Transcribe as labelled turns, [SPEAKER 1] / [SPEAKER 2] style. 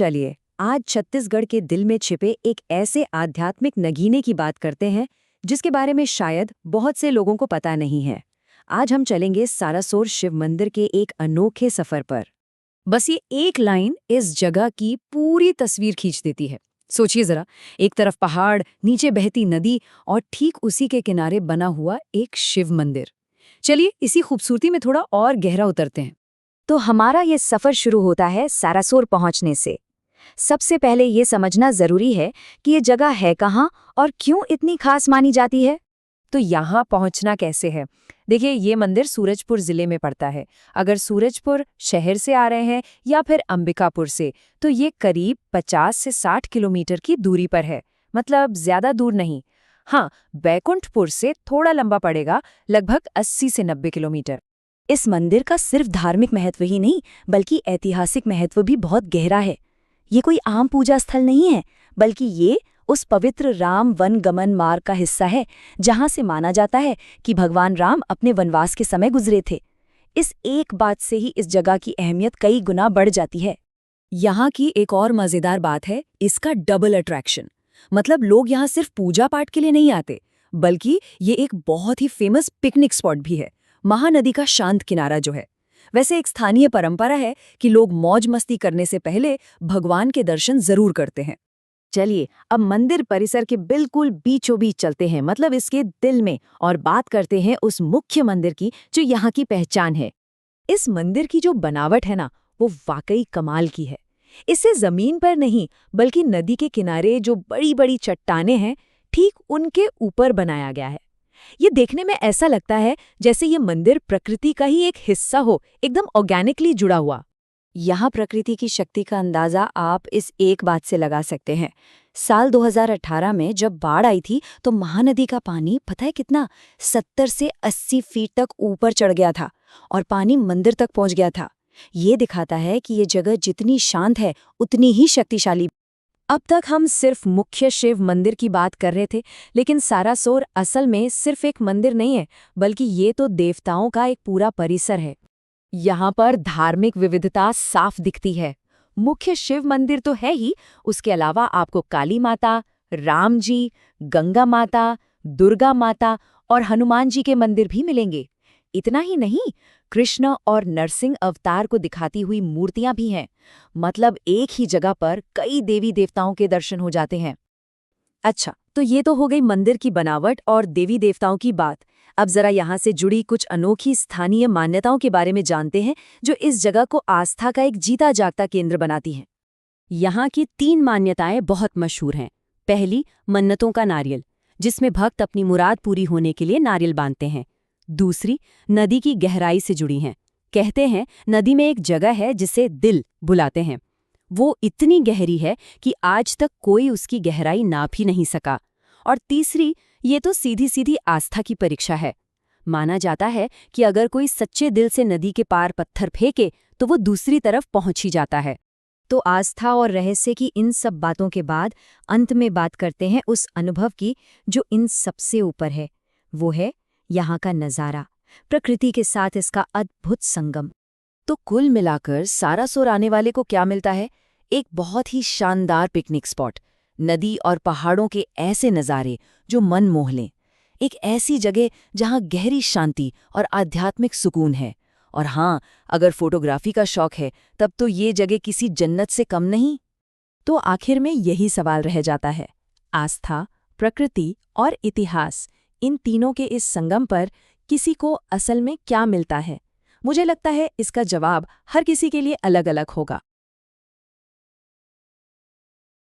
[SPEAKER 1] चलिए आज छत्तीसगढ़ के दिल में छिपे एक ऐसे आध्यात्मिक नगीने की बात करते हैं जिसके बारे में शायद बहुत से लोगों को पता नहीं है। आज हम चलेंगे सारासोर शिव मंदिर के एक अनोखे सफर पर। बस ये एक लाइन इस जगह की पूरी तस्वीर खींच देती है। सोचिए जरा, एक तरफ पहाड़, नीचे बहती नदी और ठीक उसी के किनारे बना हुआ एक शिव मंदिर। चलिए इसी खूबसूरती में थोड़ा और गहरा उतरते हैं।
[SPEAKER 2] तो हमारा ये सफर शुरू होता है सारासोर पहुंचने से। सबसे पहले ये समझना जरूरी है कि ये जगह है कहाँ और क्यों इतनी खास मानी जाती है।
[SPEAKER 1] तो यहाँ पहुँचना कैसे है? देखिए, ये मंदिर सूरजपुर जिले में पड़ता है। अगर सूरजपुर शहर से आ रहे हैं या फिर अंबिकापुर से, तो ये करीब 50 से 60 किलोमीटर की दूरी पर है। मतलब ज्यादा दूर नहीं। हाँ, बैकुंठपुर से थोड़ा लंबा पड़ेगा, लगभग 80 से 90 किलोमीटर।
[SPEAKER 2] इस मंदिर का सिर्फ धार्मिक महत्व ही नहीं, बल्कि ऐतिहासिक महत्व भी बहुत गहरा है। ये कोई आम पूजा स्थल नहीं है, बल्कि ये उस पवित्र राम वन गमन मार्ग का हिस्सा है, जहां से माना जाता है कि भगवान राम अपने वनवास के समय गुजरे थे। इस एक बात से ही इस जगह की अहमियत कई गुना बढ़ जाती है।
[SPEAKER 1] यहाँ की एक और मजेदार बात है इसका डबल अट्रैक्शन। मतलब लोग यहाँ सिर्फ पूजा पाठ के लिए नहीं आते, बल्कि ये एक बहुत ही फेमस पिकनिक स्पॉट भी है। महानदी का शांत किनारा जो है। वैसे एक स्थानीय परंपरा है कि लोग मौज मस्ती करने से पहले भगवान के दर्शन जरूर करते हैं। चलिए अब मंदिर परिसर के बिल्कुल बीचों बीच चलते हैं, मतलब इसके दिल में, और बात करते हैं उस मुख्य मंदिर की जो यहाँ की पहचान है। इस मंदिर की जो बनावट है ना, वो वाकई कमाल की है। इसे जमीन पर नहीं, बल्कि नदी के किनारे जो बड़ी बड़ी चट्टानें हैं, ठीक उनके ऊपर बनाया गया है। ये देखने में ऐसा लगता है जैसे ये मंदिर प्रकृति का ही एक हिस्सा हो, एकदम ऑर्गेनिकली जुड़ा हुआ। यहाँ प्रकृति की शक्ति का अंदाजा आप इस एक बात से लगा सकते हैं। साल 2018 में जब बाढ़ आई थी तो महानदी का पानी पता है कितना, 70 से 80 फीट तक ऊपर चढ़ गया था और पानी मंदिर तक पहुंच गया था। ये दिखाता है कि ये जगह जितनी शांत है उतनी ही शक्तिशाली। अब तक हम सिर्फ मुख्य शिव मंदिर की बात कर रहे थे, लेकिन सारासोर असल में सिर्फ एक मंदिर नहीं है, बल्कि ये तो देवताओं का एक पूरा परिसर है। यहाँ पर धार्मिक विविधता साफ दिखती है। मुख्य शिव मंदिर तो है ही, उसके अलावा आपको काली माता, राम जी, गंगा माता, दुर्गा माता और हनुमान जी के मंदिर भी मिलेंगे। इतना ही नहीं, कृष्ण और नरसिंह अवतार को दिखाती हुई मूर्तियां भी हैं। मतलब एक ही जगह पर कई देवी देवताओं के दर्शन हो जाते हैं। अच्छा, तो ये तो हो गई मंदिर की बनावट और देवी देवताओं की बात। अब जरा यहाँ से जुड़ी कुछ अनोखी स्थानीय मान्यताओं के बारे में जानते हैं, जो इस जगह को आस्था का एक जीता जागता केंद्र बनाती हैं। यहाँ की 3 मान्यताएं बहुत मशहूर हैं। पहली, मन्नतों का नारियल, जिसमें भक्त अपनी मुराद पूरी होने के लिए नारियल बांधते हैं। दूसरी, नदी की गहराई से जुड़ी हैं। कहते हैं नदी में एक जगह है जिसे दिल बुलाते हैं। वो इतनी गहरी है कि आज तक कोई उसकी गहराई नाप ही नहीं सका। और तीसरी, ये तो सीधी सीधी आस्था की परीक्षा है। माना जाता है कि अगर कोई सच्चे दिल से नदी के पार पत्थर फेंके तो वो दूसरी तरफ पहुंच ही जाता है। तो आस्था और रहस्य की इन सब बातों के बाद अंत में बात करते हैं उस अनुभव की जो इन सबसे ऊपर है। वो है यहाँ का नज़ारा, प्रकृति के साथ इसका अद्भुत संगम। तो कुल मिलाकर सारासोर आने वाले को क्या मिलता है? एक बहुत ही शानदार पिकनिक स्पॉट, नदी और पहाड़ों के ऐसे नज़ारे जो मन मोह लें। एक ऐसी जगह जहाँ गहरी शांति और आध्यात्मिक सुकून है। और हाँ, अगर फोटोग्राफी का शौक है तब तो ये जगह किसी जन्नत से कम नहीं। तो आखिर में यही सवाल रह जाता है, आस्था, प्रकृति और इतिहास, इन तीनों के इस संगम पर किसी को असल में क्या मिलता है? मुझे लगता है इसका जवाब हर किसी के लिए अलग अलग होगा।